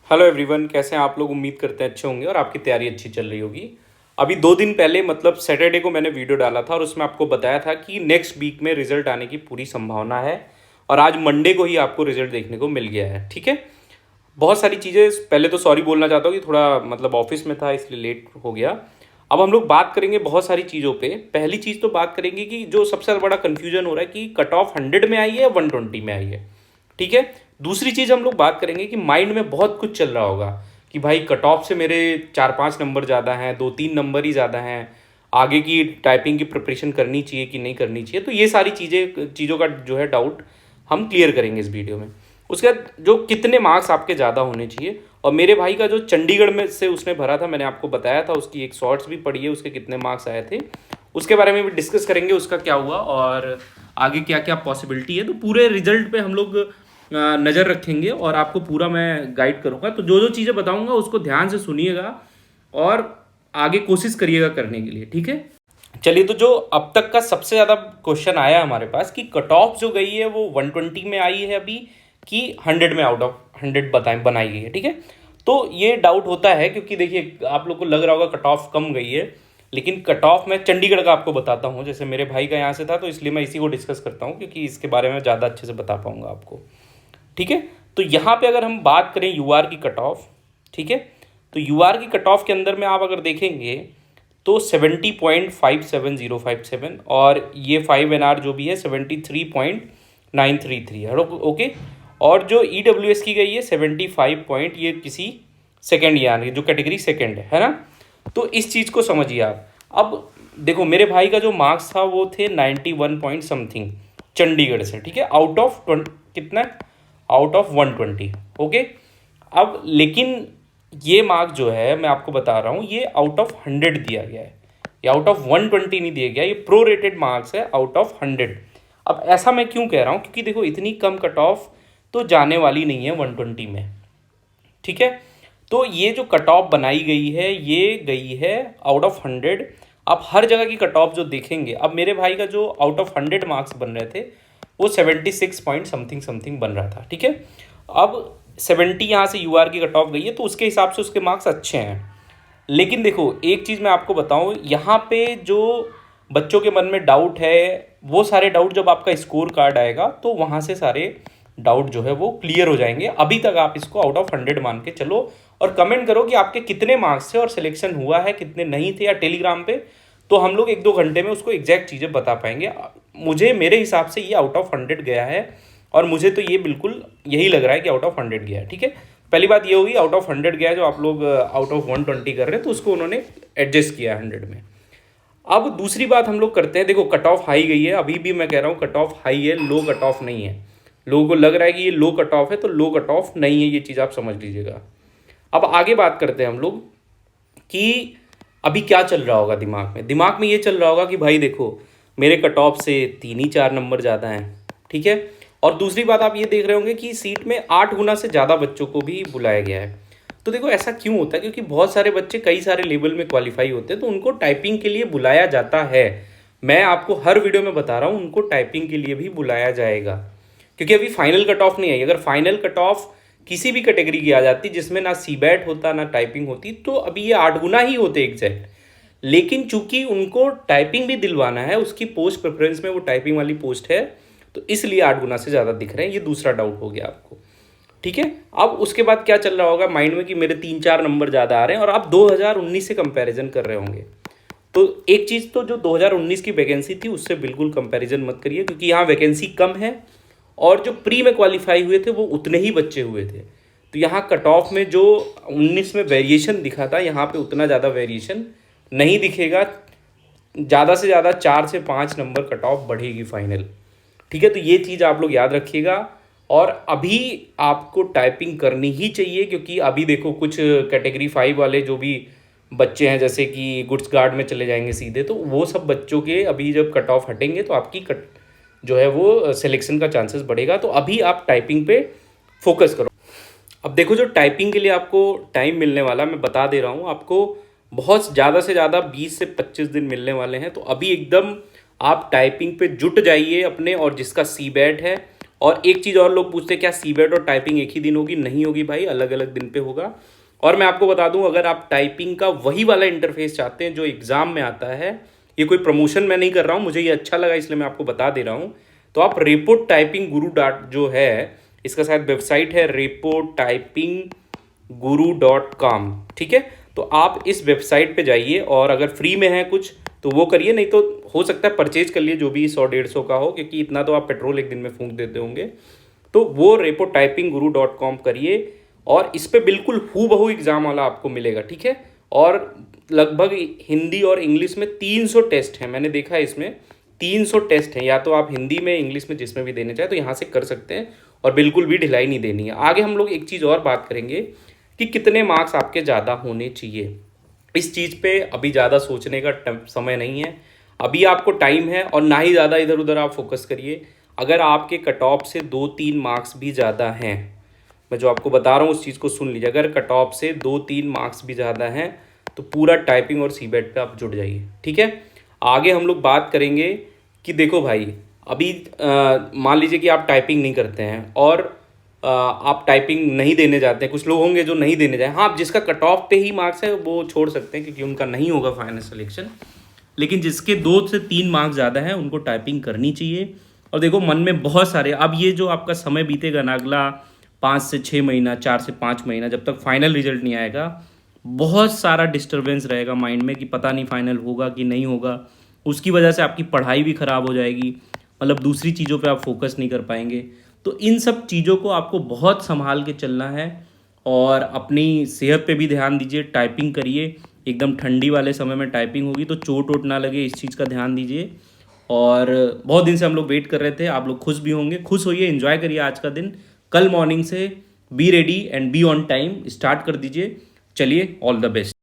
Hello everyone, कैसे हैं आप लोग। उम्मीद करते हैं अच्छे होंगे और आपकी तैयारी अच्छी चल रही होगी। अभी 2 दिन पहले मतलब सैटरडे को मैंने वीडियो डाला था और उसमें आपको बताया था कि नेक्स्ट वीक में रिजल्ट आने की पूरी संभावना है। और आज मंडे को ही आपको रिजल्ट देखने को मिल गया है। ठीक है, बहुत सारी चीज़ें, पहले तो सॉरी बोलना चाहता हूँ कि थोड़ा मतलब ऑफिस में था इसलिए लेट हो गया। अब हम लोग बात करेंगे बहुत सारी चीज़ों पे। पहली चीज़ तो बात करेंगे कि जो सबसे बड़ा कन्फ्यूजन हो रहा है कि कट ऑफ 100 में आई है या 120 में आई है। ठीक है। दूसरी चीज़ हम लोग बात करेंगे कि माइंड में बहुत कुछ चल रहा होगा कि भाई कट ऑफ से मेरे 4-5 नंबर ज़्यादा हैं, 2-3 नंबर ही ज़्यादा हैं, आगे की टाइपिंग की प्रिपरेशन करनी चाहिए कि नहीं करनी चाहिए। तो ये सारी चीज़ों का जो है डाउट हम क्लियर करेंगे इस वीडियो में। उसके बाद जो कितने मार्क्स आपके ज़्यादा होने चाहिए, और मेरे भाई का जो चंडीगढ़ में से उसने भरा था, मैंने आपको बताया था, उसकी एक शॉर्ट्स भी पड़ी है, उसके कितने मार्क्स आए थे उसके बारे में भी डिस्कस करेंगे, उसका क्या हुआ और आगे क्या क्या पॉसिबिलिटी है। तो पूरे रिजल्ट पे हम लोग नज़र रखेंगे और आपको पूरा मैं गाइड करूँगा। तो जो जो चीज़ें बताऊँगा उसको ध्यान से सुनिएगा और आगे कोशिश करिएगा करने के लिए। ठीक है, चलिए। तो जो अब तक का सबसे ज़्यादा क्वेश्चन आया हमारे पास कि कट ऑफ जो गई है वो 120 में आई है अभी कि 100 में आउट ऑफ 100 बनाई गई है। ठीक है, तो ये डाउट होता है क्योंकि देखिए आप लोग को लग रहा होगा कट ऑफ कम गई है, लेकिन कट ऑफ मैं चंडीगढ़ का आपको बताता हूँ। जैसे मेरे भाई का यहाँ से था तो इसलिए मैं इसी को डिस्कस करता हूँ क्योंकि इसके बारे में ज़्यादा अच्छे से बता पाऊँगा आपको। ठीक है, तो यहाँ पे अगर हम बात करें यूआर की कट ऑफ, ठीक है, तो यूआर की कट ऑफ के अंदर में आप अगर देखेंगे तो 70.57057 और ये 5 NR जो भी है 73.933 है। ओके, और जो EWS की गई है 75 पॉइंट, ये किसी सेकेंड यानी जो कैटेगरी सेकेंड है ना। तो इस चीज़ को समझिए आप। अब देखो मेरे भाई का जो मार्क्स था वो थे 91 पॉइंट समथिंग चंडीगढ़ से। ठीक है, आउट ऑफ कितना, आउट ऑफ 120। ओके, अब लेकिन ये मार्क जो है मैं आपको बता रहा हूँ ये आउट ऑफ 100 दिया गया है, ये आउट ऑफ 120 नहीं दिया गया, ये प्रो रेटेड मार्क्स है आउट ऑफ 100। अब ऐसा मैं क्यों कह रहा हूँ, क्योंकि देखो इतनी कम कट ऑफ तो जाने वाली नहीं है 120 में। ठीक है, तो ये जो कट ऑफ बनाई गई है ये गई है आउट ऑफ 100। आप हर जगह की कट ऑफ जो देखेंगे, अब मेरे भाई का जो आउट ऑफ 100 मार्क्स बन रहे थे वो 76 पॉइंट समथिंग समथिंग बन रहा था। ठीक है, अब 70 यहाँ से यूआर की कट ऑफ गई है तो उसके हिसाब से उसके मार्क्स अच्छे हैं। लेकिन देखो एक चीज़ मैं आपको बताऊँ, यहाँ पे जो बच्चों के मन में डाउट है वो सारे डाउट जब आपका स्कोर कार्ड आएगा तो वहाँ से सारे डाउट जो है वो क्लियर हो जाएंगे। अभी तक आप इसको आउट ऑफ 100 मान के चलो और कमेंट करो कि आपके कितने मार्क्स थे और सिलेक्शन हुआ है कितने नहीं थे, या टेलीग्राम पे, तो हम लोग 1-2 घंटे में उसको एग्जैक्ट चीज़ें बता पाएंगे। मुझे मेरे हिसाब से ये आउट ऑफ 100 गया है और मुझे तो ये बिल्कुल यही लग रहा है कि आउट ऑफ 100 गया है। ठीक है, पहली बात ये होगी आउट ऑफ 100 गया है, जो आप लोग आउट ऑफ 120 कर रहे हैं तो उसको उन्होंने एडजस्ट किया है 100 में। अब दूसरी बात हम लोग करते हैं, देखो कट ऑफ हाई गई है, अभी भी मैं कह रहा हूँ कट ऑफ हाई है, लो कट ऑफ नहीं है। लोगों को लग रहा है कि ये लो कट ऑफ है, तो लो कट ऑफ नहीं है, ये चीज़ आप समझ लीजिएगा। अब आगे बात करते हैं हम लोग कि अभी क्या चल रहा होगा दिमाग में ये चल रहा होगा कि भाई देखो मेरे कट ऑफ से 3 ही 4 नंबर ज़्यादा हैं। ठीक है, और दूसरी बात आप ये देख रहे होंगे कि सीट में 8 गुना से ज़्यादा बच्चों को भी बुलाया गया है। तो देखो ऐसा क्यों होता है, क्योंकि बहुत सारे बच्चे कई सारे लेवल में क्वालिफाई होते हैं तो उनको टाइपिंग के लिए बुलाया जाता है। मैं आपको हर वीडियो में बता रहा हूँ उनको टाइपिंग के लिए भी बुलाया जाएगा, क्योंकि अभी फाइनल कट ऑफ नहीं आई। अगर फाइनल कट ऑफ किसी भी कैटेगरी की आ जाती जिसमें ना सीबैट होता ना टाइपिंग होती तो अभी ये 8 गुना ही होते एग्जैक्ट। लेकिन चूंकि उनको टाइपिंग भी दिलवाना है, उसकी पोस्ट प्रेफरेंस में वो टाइपिंग वाली पोस्ट है, तो इसलिए 8 गुना से ज़्यादा दिख रहे हैं। ये दूसरा डाउट हो गया आपको। ठीक है, अब उसके बाद क्या चल रहा होगा माइंड में कि मेरे 3-4 नंबर ज़्यादा आ रहे हैं और आप 2019 से कंपैरिजन कर रहे होंगे। तो एक चीज़ तो जो 2019 की वैकेंसी थी उससे बिल्कुल कंपैरिजन मत करिए, क्योंकि यहाँ वैकेंसी कम है और जो प्री में क्वालिफाई हुए थे वो उतने ही बच्चे हुए थे। तो यहाँ कट ऑफ में जो 19 में वेरिएशन दिखा था, यहाँ पे उतना ज़्यादा वेरिएशन नहीं दिखेगा। ज़्यादा से ज़्यादा 4 से 5 नंबर कट ऑफ बढ़ेगी फाइनल। ठीक है, तो ये चीज़ आप लोग याद रखिएगा। और अभी आपको टाइपिंग करनी ही चाहिए, क्योंकि अभी देखो कुछ कैटेगरी 5 वाले जो भी बच्चे हैं जैसे कि गुड्स गार्ड में चले जाएंगे सीधे, तो वो सब बच्चों के अभी जब कट ऑफ हटेंगे तो आपकी जो है वो सिलेक्शन का चांसेस बढ़ेगा। तो अभी आप टाइपिंग पे फोकस करो। अब देखो जो टाइपिंग के लिए आपको टाइम मिलने वाला, मैं बता दे रहा हूँ आपको, बहुत ज़्यादा से ज़्यादा 20 से 25 दिन मिलने वाले हैं। तो अभी एकदम आप टाइपिंग पे जुट जाइए अपने, और जिसका सीबैट है और एक चीज़ और लोग पूछते हैं क्या सीबेट और टाइपिंग एक ही दिन होगी? नहीं होगी भाई, अलग अलग दिन पे होगा। और मैं आपको बता दूं, अगर आप टाइपिंग का वही वाला इंटरफेस चाहते हैं जो एग्ज़ाम में आता है, ये कोई प्रमोशन मैं नहीं कर रहा हूँ, मुझे ये अच्छा लगा इसलिए मैं आपको बता दे रहा हूँ, तो आप रेपो टाइपिंग गुरु डॉट जो है, इसका शायद वेबसाइट है रेपो टाइपिंग guru.com, ठीक है। तो आप इस वेबसाइट पे जाइए और अगर फ्री में है कुछ तो वो करिए, नहीं तो हो सकता है परचेज कर लिए जो भी 100-150 का हो, क्योंकि इतना तो आप पेट्रोल एक दिन में फूंक देते होंगे। तो वो रेपो टाइपिंग guru.com करिए और इस पे बिल्कुल हूबहू एग्ज़ाम वाला आपको मिलेगा, ठीक है। और लगभग हिंदी और इंग्लिश में 300 टेस्ट हैं, मैंने देखा है इसमें 300 टेस्ट हैं। या तो आप हिंदी में, इंग्लिश में, जिसमें भी देने चाहे तो यहाँ से कर सकते हैं और बिल्कुल भी ढिलाई नहीं देनी है। आगे हम लोग एक चीज़ और बात करेंगे कि कितने मार्क्स आपके ज़्यादा होने चाहिए। इस चीज़ पे अभी ज़्यादा सोचने का समय नहीं है, अभी आपको टाइम है, और ना ही ज़्यादा इधर उधर आप फोकस करिए। अगर आपके कट ऑफ से 2-3 मार्क्स भी ज़्यादा हैं, मैं जो आपको बता रहा हूँ उस चीज़ को सुन लीजिए, अगर कट ऑफ से 2-3 मार्क्स भी ज़्यादा हैं तो पूरा टाइपिंग और सीबेट पे आप जुड़ जाइए, ठीक है। आगे हम लोग बात करेंगे कि देखो भाई, अभी मान लीजिए कि आप टाइपिंग नहीं करते हैं और आप टाइपिंग नहीं देने जाते हैं, कुछ लोग होंगे जो नहीं देने जाए, हाँ, जिसका कट ऑफ पे ही मार्क्स है वो छोड़ सकते हैं क्योंकि उनका नहीं होगा फाइनल सिलेक्शन, लेकिन जिसके 2 से 3 मार्क्स ज़्यादा हैं उनको टाइपिंग करनी चाहिए। और देखो मन में बहुत सारे, अब ये जो आपका समय बीतेगा ना, अगला 5 से 6 महीना, 4 से 5 महीना, जब तक फाइनल रिजल्ट नहीं आएगा, बहुत सारा डिस्टर्बेंस रहेगा माइंड में कि पता नहीं फाइनल होगा कि नहीं होगा। उसकी वजह से आपकी पढ़ाई भी ख़राब हो जाएगी, मतलब दूसरी चीज़ों पे आप फोकस नहीं कर पाएंगे। तो इन सब चीज़ों को आपको बहुत संभाल के चलना है और अपनी सेहत पे भी ध्यान दीजिए। टाइपिंग करिए, एकदम ठंडी वाले समय में टाइपिंग होगी तो चोट वोट ना लगे, इस चीज़ का ध्यान दीजिए। और बहुत दिन से हम लोग वेट कर रहे थे, आप लोग खुश भी होंगे, खुश होइए, एंजॉय करिए आज का दिन। कल मॉर्निंग से be ready and be on time start कर दीजिए। चलिए, ऑल द बेस्ट।